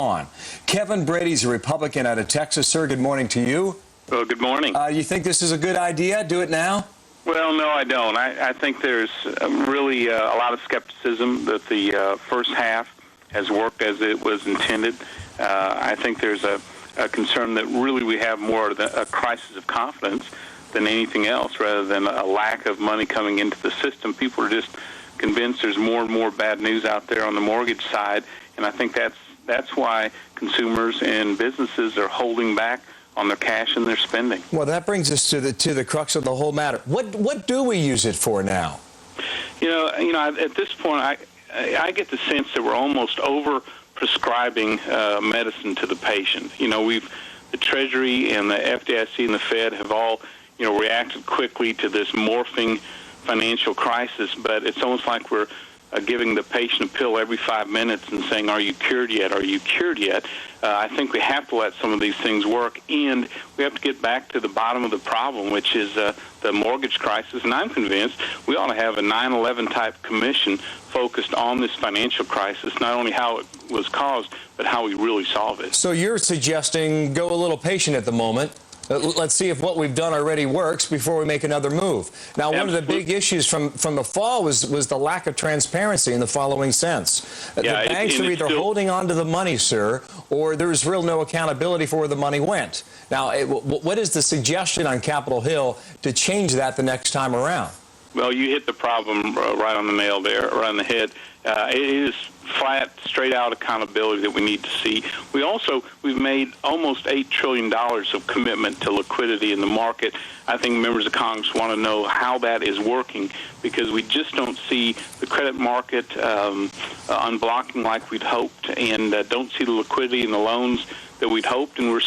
on. Kevin Brady's a Republican out of Texas. Sir, good morning to you. Well, good morning. You think this is a good idea? Do it now? Well, no, I don't. I think there's really a lot of skepticism that the first half has worked as it was intended. I think there's a concern that really we have more of a crisis of confidence than anything else, rather than a lack of money coming into the system. People are just convinced there's more and more bad news out there on the mortgage side, and I think that's why consumers and businesses are holding back on their cash and their spending. Well, that brings us to the crux of the whole matter. What do we use it for now? You know, at this point, I get the sense that we're almost over prescribing medicine to the patient. You know, the Treasury and the FDIC and the Fed have all, reacted quickly to this morphing financial crisis, but it's almost like we're giving the patient a pill every 5 minutes and saying, "Are you cured yet? Are you cured yet?" I think we have to let some of these things work, and we have to get back to the bottom of the problem, which is the mortgage crisis. And I'm convinced we ought to have a 9/11 type commission focused on this financial crisis, not only how it was caused, but how we really solve it. So you're suggesting go a little patient at the moment. Let's see if what we've done already works before we make another move. Now, one of the big issues from the fall was the lack of transparency in the following sense. The banks are either holding on to the money, sir, or there's no accountability for where the money went. Now, what is the suggestion on Capitol Hill to change that the next time around? Well, you hit the problem right on the nail there, right on the head. It is flat, straight-out accountability that we need to see. We've made almost $8 trillion of commitment to liquidity in the market. I think members of Congress want to know how that is working, because we just don't see the credit market unblocking like we'd hoped, and don't see the liquidity in the loans that we'd hoped. And we're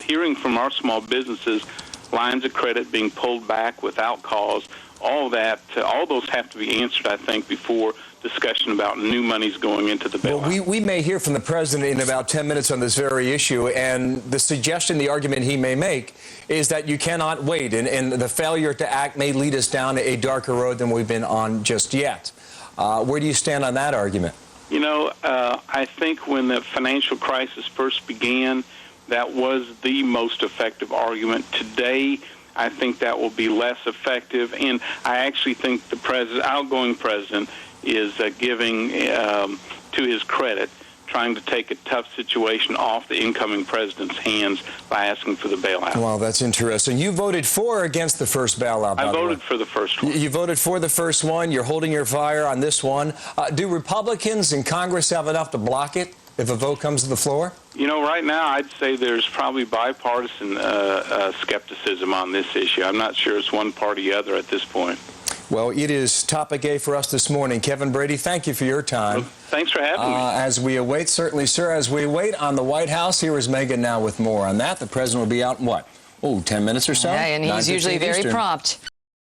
hearing from our small businesses lines of credit being pulled back without cause. All those have to be answered, I think, before discussion about new monies going into the bailout. Well, we may hear from the president in about 10 minutes on this very issue, and the suggestion, the argument he may make is that you cannot wait, and the failure to act may lead us down a darker road than we've been on just yet. Where do you stand on that argument? I think when the financial crisis first began, that was the most effective argument. Today, I think that will be less effective, and I actually think the outgoing president is giving, to his credit, trying to take a tough situation off the incoming president's hands by asking for the bailout. Well, that's interesting. You voted for or against the first bailout? I voted for the first one. You voted for the first one. You're holding your fire on this one. Do Republicans in Congress have enough to block it if a vote comes to the floor? Right now, I'd say there's probably bipartisan skepticism on this issue. I'm not sure it's one party or other at this point. Well, it is topic A for us this morning. Kevin Brady, thank you for your time. Well, thanks for having me. As we await, certainly, sir, as we wait on the White House, here is Megan now with more on that. The president will be out in what? 10 minutes or so? Yeah, and he's usually very prompt.